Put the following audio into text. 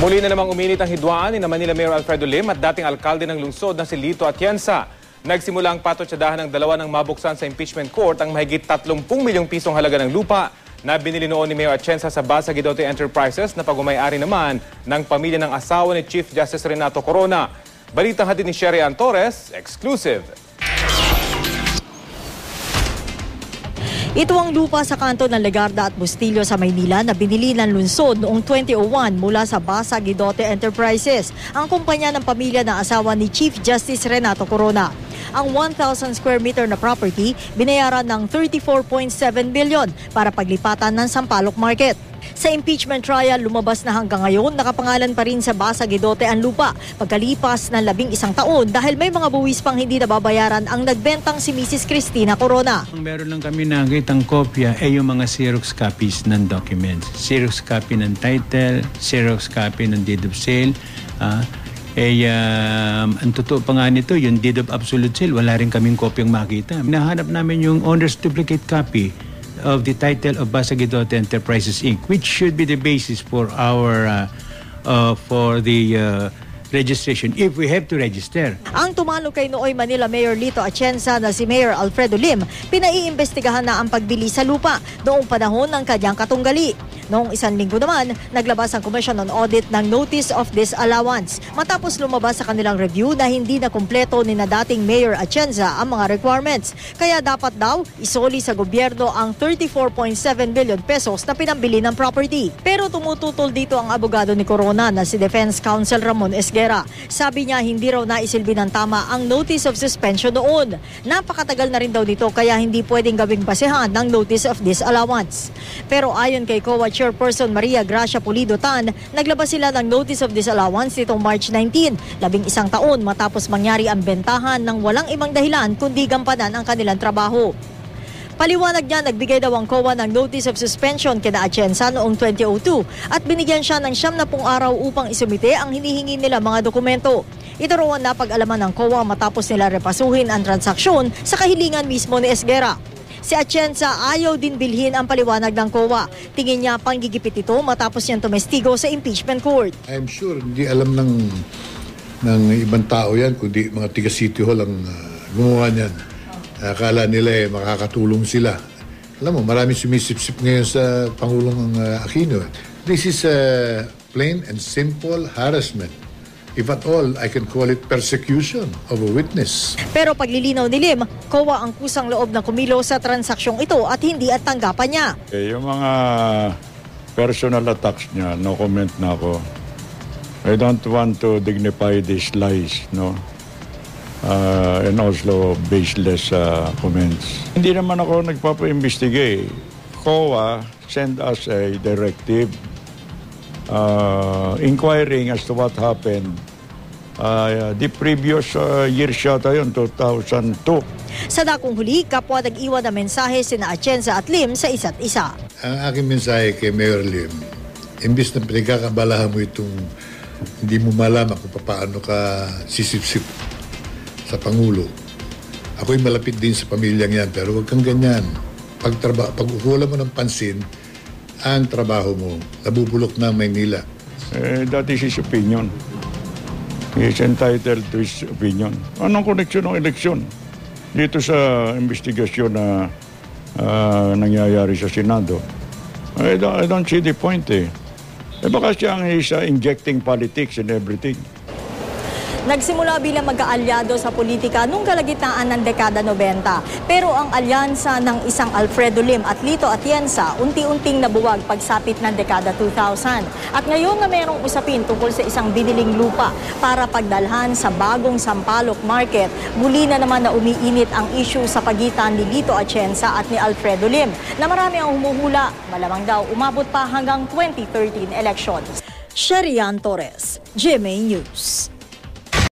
Muli na namang uminit ang hidwaan ni Manila Mayor Alfredo Lim at dating alkalde ng lungsod na si Lito Atienza. Nagsimula ang patotsadahan ng dalawa ng mabuksan sa impeachment court ang mahigit 30 milyong pisong halaga ng lupa na binili noon ni Mayor Atienza sa Basa Guidote Enterprises na pag-umayari naman ng pamilya ng asawa ni Chief Justice Renato Corona. Balitang hatid ni Sherry Ann Torres, exclusive. Ito ang lupa sa kanto ng Legarda at Bustillo sa Maynila na binili ng lungsod noong 2001 mula sa Basa Guidote Enterprises, ang kumpanya ng pamilya ng asawa ni Chief Justice Renato Corona. Ang 1,000 square meter na property binayaran ng 34.7 billion para paglipatan ng Sampaloc Market. Sa impeachment trial, lumabas na hanggang ngayon nakapangalan pa rin sa Basa Guidote ang lupa pagkalipas ng 11 taon dahil may mga buwis pang hindi nababayaran ang nagbentang si Mrs. Cristina Corona. Meron lang kami nakitang kopya ay yung mga Xerox copies ng documents. Xerox copy ng title, Xerox copy ng deed of sale. Ang totoo pa nga nito, yung deed of absolute sale, wala rin kaming kopyang makita. Nahanap namin yung owner's duplicate copy of the title of Basa Guidote Enterprises Inc., which should be the basis for our registration if we have to register. Ang tumalo kay nooy Manila Mayor Lito Atienza na si Mayor Alfredo Lim, pinaiimbestigahan na ang pagbili sa lupa noong panahon ng kanyang katunggali. Noong isang linggo naman, naglabas ang Commission on Audit ng Notice of Disallowance matapos lumabas sa kanilang review na hindi na kumpleto ni na dating Mayor Atienza ang mga requirements. Kaya dapat daw isoli sa gobyerno ang 34.7 billion pesos na pinambili ng property. Pero tumututol dito ang abogado ni Corona na si Defense Counsel Ramon Esguera. Sabi niya hindi raw naisilbi ng tama ang Notice of Suspension noon. Napakatagal na rin daw dito kaya hindi pwedeng gawing basehan ng Notice of Disallowance. Pero ayon kay COA Chairperson Maria Gracia Pulido Tan, naglabas sila ng Notice of Disallowance nitong March 19, 11 taon matapos mangyari ang bentahan ng walang ibang dahilan kundi gampanan ang kanilang trabaho. Paliwanag niya, nagbigay daw ang COA ng Notice of Suspension kina Atienza noong 2002 at binigyan siya ng 70 araw upang isumite ang hinihingi nila mga dokumento. Ito raw ang napag-alaman ng COA matapos nila repasuhin ang transaksyon sa kahilingan mismo ni Esguera. Si Atienza ayaw din bilhin ang paliwanag ng COA. Tingin niya panggigipit ito matapos niyang tumestigo sa impeachment court. I'm sure hindi alam ng ibang tao yan, kundi mga tiga City Hall ang gumawa niyan. Akala nila makakatulong sila. Alam mo, marami sumisip-sip ngayon sa Pangulong Aquino. This is plain and simple harassment. If at all, I can call it persecution of a witness. Pero paglilinaw ni Lim, COA ang kusang loob na kumilo sa transaksyong ito at hindi at tanggapan niya. Yung mga personal attacks niya, no comment na ako. I don't want to dignify these lies, no? And also baseless comments. Hindi naman ako nagpapa-investigate. COA sent us a directive inquiring as to what happened the previous year yata yun, 2002. Sa dakong huli, kapwa nag-iwan na mensahe sina Atienza at Lim sa isa't isa. Ang aking mensahe kay Mayor Lim, imbis na pinagkakabalahan mo itong hindi mo malaman kung paano ka sisip-sip sa Pangulo. Ako'y malapit din sa pamilyang yan, pero huwag kang ganyan. Pag-ukulan mo ng pansin, ang trabaho mo, nabubulok na Maynila. That is his opinion. He is entitled to his opinion. Anong koneksyon ng eleksyon? Dito sa investigasyon na nangyayari sa Senado, I don't see the point baka siyang he's injecting politics and everything. Nagsimula bilang magkaalyado sa politika nung kalagitnaan ng dekada 90. Pero ang alyansa ng isang Alfredo Lim at Lito Atienza unti-unting nabuwag pagsapit ng dekada 2000. At ngayon na mayroong usapin tungkol sa isang biniling lupa para pagdalhan sa bagong Sampaloc Market, muli na naman na umiinit ang issue sa pagitan ni Lito Atienza at ni Alfredo Lim na marami ang humuhula, malamang daw umabot pa hanggang 2013 elections. Sherry Ann Torres, GMA News.